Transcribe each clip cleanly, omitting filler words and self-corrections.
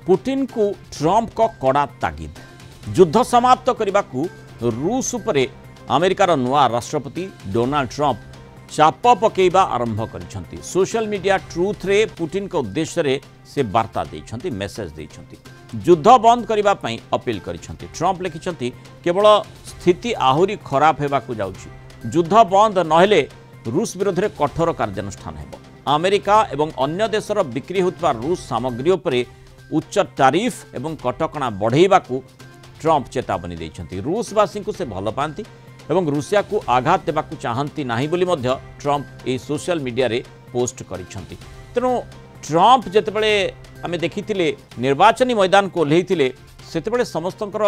Putin को Trump को कड़ा तागिद युद्ध समाप्त करने को रूस उपरे अमेरिकार नुआ राष्ट्रपति डोनाल्ड ट्रंप चाप पकेबा आरंभ कर सोशल मीडिया ट्रूथ रे पुटिन को उद्देश्य रे से वार्ता देइछंती मेसेज देइछंती युद्ध बंद करने अपील करिछंती। ट्रंप लिखिछंती केवल स्थिति आहुरी खराब हेबाकू जाउछि युद्ध बंद नहेले रूस विरोध में कठोर कार्यानुष्ठान हेबो। अमेरिका एवं अन्य देशर बिक्री होता रूस सामग्री उपरे उच्च टारिफ एवं कटकणा बढ़ाइबाकू ट्रंप चेतावनी देइछंती। रूसवासी को से भल पाती एवं रूसिया को आघात देबाकू चाहती नाही बोली मध्य ट्रंप ए सोशल मीडिया रे पोस्ट करिछंती। तेणु ट्रंप जेतेबेले आमे देखिथिले निर्वाचनी मैदान को ओह्लैथिले सेतेबेले समस्तंकर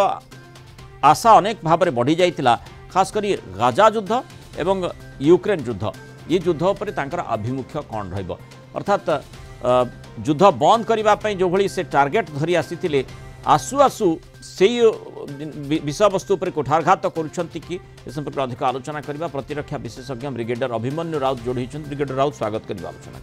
आशा अनेक भाव में बढ़ी जाइतिला। खास करी गाजा युद्ध एवं यूक्रेन युद्ध ये युद्ध पर तांकर आभिमुख्य कौन रहिबो अर्थात युद्ध बंद करने जो भली से टार्गेट धरी आसी आसु आसु से विषय वस्तु पर कुठारघात करुँच कि संपर्क अधिक आलोचना करने प्रतिरक्षा विशेषज्ञ ब्रिगेडियर अभिमन्यु राउत जोड़ी ब्रिगेडियर राउत स्वागत करने आलोचना।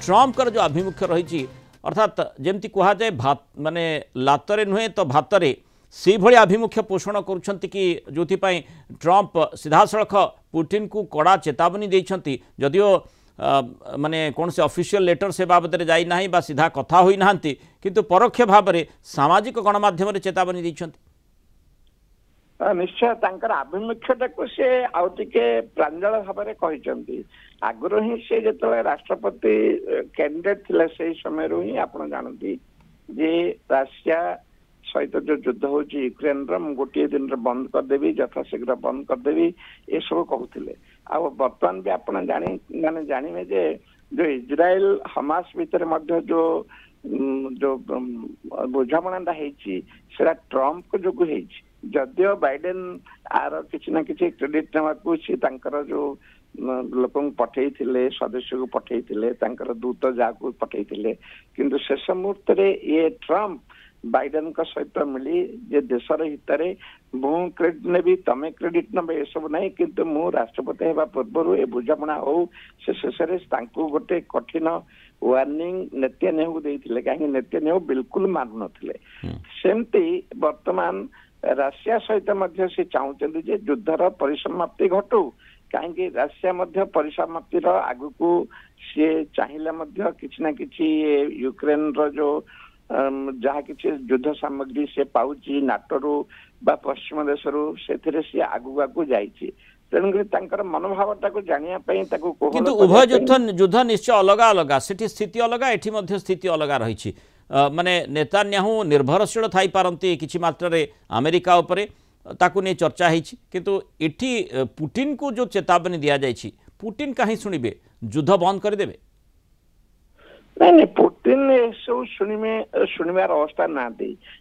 ट्रंप जो आभिमुख्य रही अर्थात जमती कहुए भात माने लातरे नुहे तो भातरे से भली आभिमुख्य पोषण करुँच कि जो ट्रंप सीधासख पुटिन को कड़ा चेतावनी देइछंती जदियो माने कौन से ऑफिशियल लेटर से बाबद जाई नाही बा सीधा कथा होई नाहंती किंतु परोक्ष भाव में सामाजिक गणमाध्यम रे चेतावनी देइछंती। निश्चय तांकर आभिमुख्यटाକୁ से आउ टिके प्रांजल भाव में कहिसंती। आगुरो ही से जेतले राष्ट्रपति कैंडिडेट थिले से समय ही आपण जानती जे रशिया सहित जो युद्ध हो यूक्रेन गोटे दिन बंद करदेवी यथाशीघ्र बंद करदेवी ये सब कहते बर्तमान भी आप माने जानवे जे जो इजराइल हमास भितर जो जो बुझामणा है ट्रंप जो जदियो बाइडेन आर किसी ना किसी क्रेडिट नाकू सी जो लोक पठे सदस्य को पठे दूत जहाँ पठे किंतु शेष मुहूर्त ये ट्रंप बाइडेन का सहित मिली जे देशर हित मु क्रेडिट नेबी तमे क्रेडिट नबे ये सब नहीं किंतु मु राष्ट्रपति हेबा पूर्व ए बुझामणा हो से शेष गोटे कठिन वार्निंग नेतन्याहू देइथिले कहीं नेतन्याहू बिल्कुल मानु नथिले। सेमती वर्तमान रशिया सहित मध्य से चाहते जे युद्धर परिसमाप्ति घटू कहीं रशिया मध्य परिसमाप्तिर आगु को सी चाहिए किसी ना कि यूक्रेन रो जो जहाँ किसी युद्ध सामग्री से पाउची नाटो बा पश्चिम देश से आगु आगु जाइए तेणुक मनोभावटा को जानापी किंतु उभय युद्ध निश्चय अलग अलग से स्थिति अलग एटी स्थिति अलग रही माने नेतान्याहू निर्भरशील थाई पारंती किछि मात्रा अमेरिका उपरे ताकू नहीं चर्चा है किंतु एठी पुटिन को जो चेतावनी दि जाइए पुटिन कहीं शुणिबे युद्ध बंद करदेवे नहीं नहीं पुटिन सब शुणवार अवस्था ना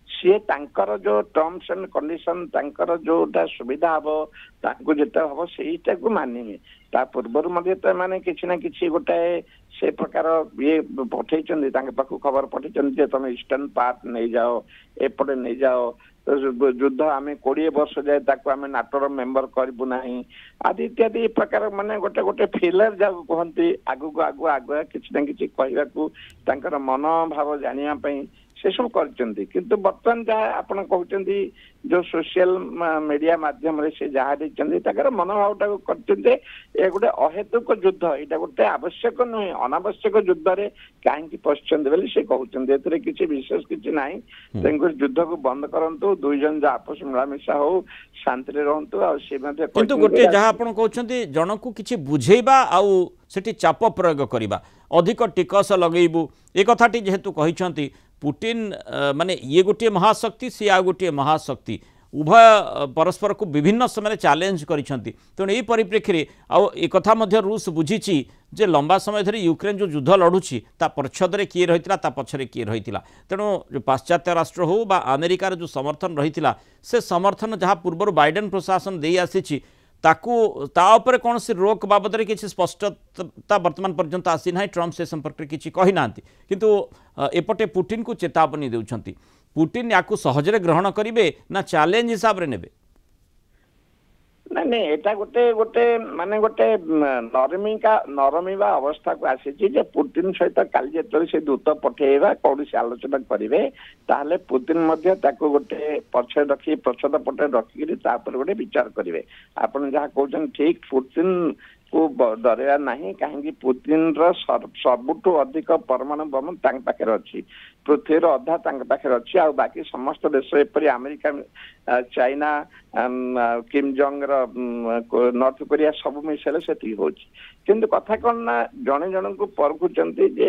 सी तांकर जो टर्म्स एंड कंडीशन तांकर जोटा सुविधा हम जिते हम से मानिमे ता पूर्वर माने किसी ना कि गोटे से प्रकार ये पठे पाखु खबर पठे तुम ईस्टर्न पार्ट नहीं जाओ एपटे नहीं जाओ युद्ध आम 20 वर्ष जाए आम नाटोर मेम्बर करूँ ना आदि इत्यादि प्रकार माने गोटे गोटे फिलर जहाँ कहते आगु आगु आगुआ किसी ना कि कहवाक मनोभाव जानापी से सब कर बर्तमान जहाँ आप कहते जो सोशल मीडिया माध्यम से जहाँ देते मनोभाव कर गोटे अहेतुक युद्ध यहाँ गोटे आवश्यक नुहे अनावश्यक युद्ध में कहीं पशुंट से कहते किसी विशेष किसी ना युद्ध को बंद करूँ दुई जन जो आपस मिलामिशा हो शांति रहतु किंतु गोटे जहाँ आप कहते जन को किसी बुझेबा आउ सेठी चाप प्रयोग करवा अधिक टिकस लगेबू ए कथाटी जेहेतु कहते पुटिन माने ये गोटे महाशक्ति सी आ गोटे महाशक्ति उभय परस्पर को विभिन्न समय चैलेंज करिसेंती तेणु यही परिप्रेक्षी एक कथा मध्य रूस बुझी जे लंबा समय धरी यूक्रेन जो युद्ध लड़ुची ता पक्षदरे किए रही ता पछरे किए रही तेणु जो पाश्चात्य राष्ट्र हो बा अमेरिकार जो समर्थन रही से समर्थन जहाँ पूर्व बाइडेन प्रशासन दे आसी तापर कौन सी रोक बाबद किसी स्पष्टता वर्तमान पर्यंत आसी ना ट्रंप से संपर्क में किसी कही ना किंतु एपटे पुटिन को चेतावनी देउछंती पुटिन या सहजरे ग्रहण करेंगे ना चैलेंज हिसाब रे नेबे ନାଇଁ ନାଇଁ ଏଟା ଗୋଟେ ଗୋଟେ ମାନେ ଗୋଟେ ନରମିବା ଅବସ୍ଥାକୁ ଆସିଛି ଯେ ପୁଟିନ ସହିତ କାଲି ଯେତେବେଳେ ସେ ଦୂତ ପଠେଇବା କୌଣସି ଆଲୋଚନା କରିବେ ତାହେଲେ ପୁତିନ ମଧ୍ୟ ତାକୁ ଗୋଟେ ପଛରେ ରଖି ପ୍ରଚ୍ଛଦ ପଟେ ରଖିକିରି ତାପରେ ଗୋଟେ ବିଚାର କରିବେ। ଆପଣ ଯାହା କହୁଛନ୍ତି ଠିକ, ପୁତିନ କୁ ଡରେଇବା ନାହିଁ, କାହିଁକି ପୁତିନର ସବୁଠୁ ଅଧିକ ପରମାଣୁ ବୋମା ତାଙ୍କ ପାଖରେ ଅଛି, ପୃଥିବୀର ଅଧା ତାଙ୍କ ପାଖରେ ଅଛି, ଆଉ ବାକି ସମସ୍ତ ଦେଶ ଏପରି ଆମେରିକା, ଚାଇନା, କିମ୍ ଜଙ୍ଗ ର ନର୍ଥ କୋରିଆ ସବୁ ମିଶାଇଲେ ସେତିକି ହଉଛି। କିନ୍ତୁ କଥା କଣ ନା ଜଣେ ଜଣଙ୍କୁ ପରଖୁଛନ୍ତି ଯେ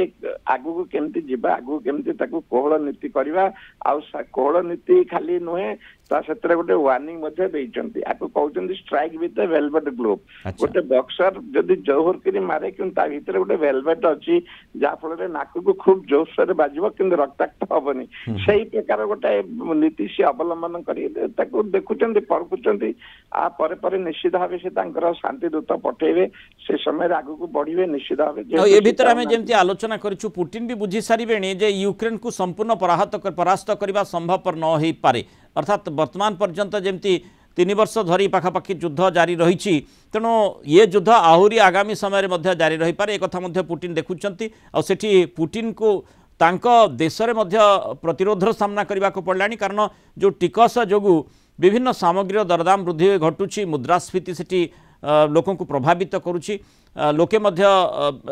ଆଗକୁ କେମିତି ଯିବା, ଆଗକୁ କେମିତି ତାକୁ କୋହଳ ନୀତି କରିବା, ଆଉ କୋହଳ ନୀତି ଖାଲି ନୁହେଁ ତା ସେଥିରେ ଗୋଟେ ୱାର୍ଣ୍ଣିଂ ମଧ୍ୟ ଦେଇଛନ୍ତି, ଆକୁ କହୁଛନ୍ତି strike with a velvet glove. ଗୋଟେ ବକ୍ସର ଯଦି ଜୋହର କରି ମାରେ କିନ୍ତୁ ତା ଭିତରେ ଗୋଟେ ଭେଲଭେଟ୍ ଅଛି ଯାହା ଫଳରେ ନାକକୁ ଖୁବ ଜୋରସୋରରେ ବାଜିବ କିନ୍ତୁ ରକ୍ତାକ୍ତ ହବନି, ସେଇ ପ୍ରକାର ଗୋଟେ ନୀତି ସେ ଅବଲମ୍ବନ କରି ତାକୁ ଦେଖୁଛନ୍ତି, ପରଖୁଛନ୍ତି। ଆ ପରେ ପରେ ନିଶ୍ଚିତ ଭାବେ ସେ ତାଙ୍କର ଶାନ୍ତି ଦୂତ ପଠେଇବେ, ସେ ସମୟରେ ଆଗକୁ ବଢିବେ ନିଶ୍ଚିତ ଭାବେ। ଏ ଭିତରେ ଆମେ ଯେମିତି ଆଲୋଚନା କରିଛୁ, ପୁଟିନ ବି ବୁଝି ସାରିବେଣି ଯେ ୟୁକ୍ରେନ को संपूर्ण परास्त करने संभवपर न हो पारे, अर्थात वर्तमान पर्यंत जमती 3 वर्ष धरी पाखापाखि युद्ध जारी रही, तेणु ये युद्ध आहरी आगामी समय जारी रही पारे, एक कथा पुटिन देखुंट। आठी पुटिन को तांको देश में प्रतिरोधर सामना करने को पड़लानी, कारण जो टिकस जोगु विभिन्न सामग्री दरदाम वृद्धि घटुची, मुद्रास्फीति सेठी लोकों को प्रभावित करुच्ची, लोके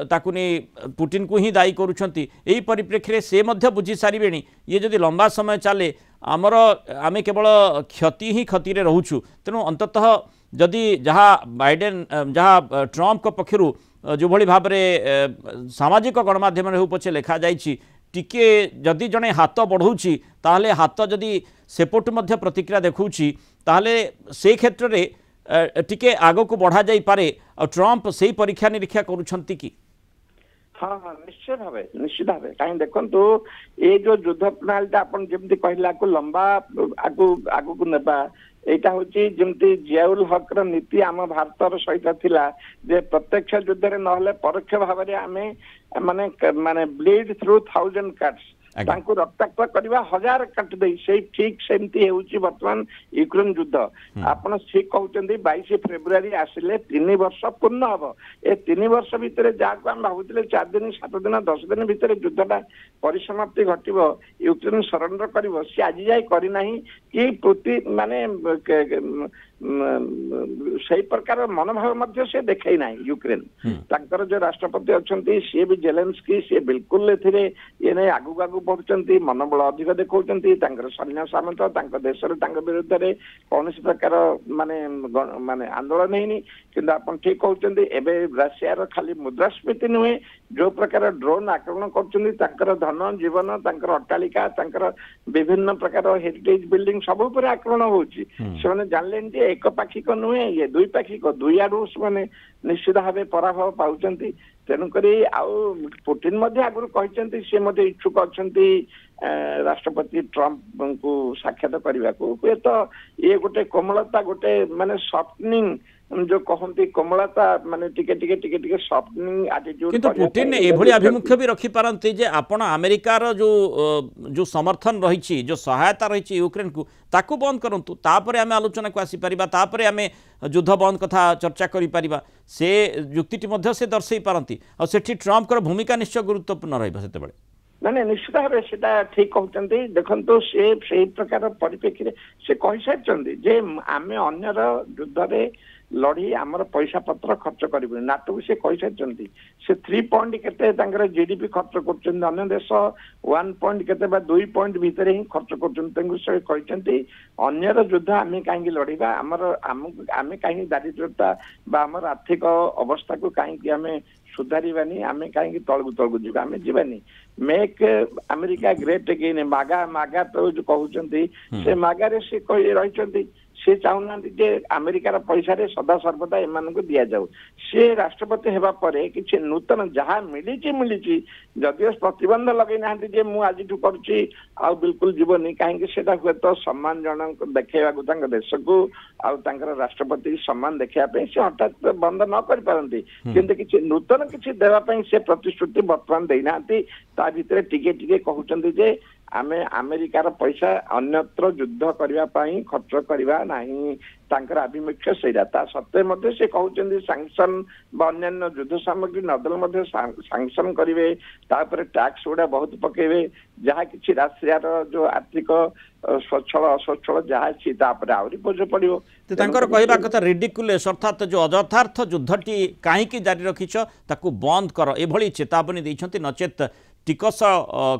ताकू नहीं पुटिन को ही दायी करुछंती। एही परिप्रेक्षी से बुझी सारे ये जदि लंबा समय चले आमर आमे केवल क्षति ही क्षति रे रहूछु, तेणु अंततः जदि जहाँ बाइडेन जहाँ ट्रम्प को पक्षरु जो भली भाव में सामाजिक गणमाध्यम हो पछे लिखा जाइछि, टिके जदि जने हाथ बढ़ौछि ताहले हाथ जदि सेपटु मध्य प्रतिक्रिया देखौछि ताहले से क्षेत्र रे टिके आगो को बढ़ा जाई पारे, और ट्रम्प से परीक्षा निरीक्षा करुछंती कि? हाँ हाँ निश्चित भाव कहीं देखो ये जो युद्ध प्रणाली आपन जमी कहला को लंबा आगु को नेबा, एटा होची जमती जियाउल हक र नीति आम भारतर सहित थिला जे प्रत्यक्ष युद्ध रे नहले परोक्ष भाव रे आमे माने माने ब्लीड थ्रू 1000 कट्स तांको रक्ताक्त करवा 1000 कट दे से ठीक सेमती होची वर्तमान यूक्रेन युद्ध। आपण ठीक कहउचंदी 22 फेब्रुआरी आसिले 3 वर्ष पूर्ण हबो, ए 3 वर्ष भितरे जाको हम भाबुतिले 4 दिन 7 दिन 10 दिन भितरे युद्धटा परिसमाप्ति घटिबो, यूक्रेन सरेंडर करिवो, से आज जाय करि नाही कि प्रति माने सही प्रकार मनोभाव मध्य से देखै नाही यूक्रेन। तांकर जो राष्ट्रपति अछंती सी भी जेलेंस्की सी बिल्कुल एथिरे ये नै आगु आगु बढ़ुचंती, मनोबल अधिक देखौचंती, तांकर सैन्य सामंत तांकर देश रे तांकर विरुद्ध रे कोनसी प्रकार माने माने आंदोलन हेनी। किंतु आपण ठीक कहउचंती एबे रशिया रो खाली मुद्रास्फीति नुहे, जो प्रकार ड्रोन आक्रमण करचंती तांकर धन जीवन तांकर अट्टालिका तांकर विभिन्न प्रकार हेरिटेज बिल्डिंग सब ऊपर आक्रमण होची, से माने जानलेन जे एक पाखिक नुहे ये दुई पाखिक, दुई आडू माने निश्चित भाव पराभव पाउचंती। तेणुकरी आउ पुटिन आगुरी कहते सी इच्छुक अच्छा राष्ट्रपति ट्रम्प को साक्षात करने को, हुए तो ये गोटे कोमलता गोटे माने सफ्टनिंग जो कहते कोमलता माने टिके टिके टिके टिके सफ्टनिंग एटीट्यूड। किंतु पुटिन एभली आभिमुख्य भी रखि पारंती जे आपण अमेरिकार जो समर्थन रही, जो सहायता रही यूक्रेन को ताकू बंद करंतु, तापरे आमे आलोचना को आसी परिबा, तापरे आमे युद्ध बंद कथा चर्चा करि परिबा, से युक्तिटी मध्य से दर्शई पारंती। और सेठी ट्रम्प कर भूमिका निश्चय गुरुत्वपूर्ण रहइबा सेतेबेले। ना निश्चित भाव से ठीक कहते देखो से प्रकार परिप्रेक्षी से कही सारी जे आम अन्यर युद्ध में लड़ी आमर पैसा पत्र खर्च करें, नाटो को से कही सारी से 3 पॉइंट केते जीडीपी खर्च कर देश 1 पॉइंट केते 2 पॉइंट भितर ही खर्च कर अन्यर युद्ध आम कहीं लड़वा, आम कहीं दारिद्रता आमर आर्थिक अवस्था को कहीं आम सुधारिबानी, आम कहीं तलकू तलकू जी आम Jiwani. Make America great again मागा मागा तो जो कहते से मागारे से रही से चाहूना जे अमेरिकार पैसा रे सदा सर्वदा एमान को दिया जाऊ। से राष्ट्रपति हेबा परे किछि नूतन जहाँ मिली जदियो प्रतिबंध लगे ना जे मु आज करुच्ची आ बिल्कुल जीवनी कहीं सेटा हुए तो सम्मान जन देखा देश को आउ राष्ट्रपति सम्मान देखापी से हठात बंद न कर पारती, किंतु किछि नूतन किछि देवाई से प्रतिश्रुति बर्तमान देना ता भितर टिके टिके कहउचंदी जे आमे अमेरिकार पैसा अन्यत्र युद्ध करने खर्च करवा नहीं तांकर आभिमुख्य सेटा सत्वे मध्य से कहते सांक्शन अन्य युद्ध सामग्री नदेले सांक्शन करेंगे टैक्स गुड़ा बहुत पकेबे जहाँ कि राष्ट्र जो आर्थिक स्वच्छल अस्वच्छल जहाँ अच्छी आहरी बोझ पड़ो कहवा कथा रिडिकुलेस अर्थात जो अयथार्थ युद्धटी कहीं जारी रखिछ ताकू बंद कर एभली चेतावनी देइछन्ति नचेत टिकस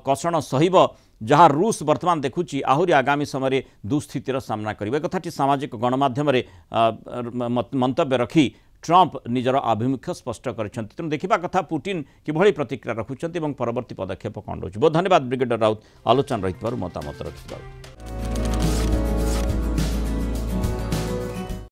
कषण सहिब जहाँ रूस वर्तमान देखुची आहरी आगामी समय दुस्थितिर सामना करिवे कथाटी सामाजिक गणमाध्यम मंतव्य रखी ट्रंप निजर आभिमुख्य स्पष्ट करिसेंति तेणु देखिबा कथा पुटिन किभली प्रतिक्रिया रखुचंती एवं परवर्ती पदक्षेप कौन रहुछि। बहुत धन्यवाद ब्रिगेडियर राउत आलोचना रहितबारु मतामत रखिबारु।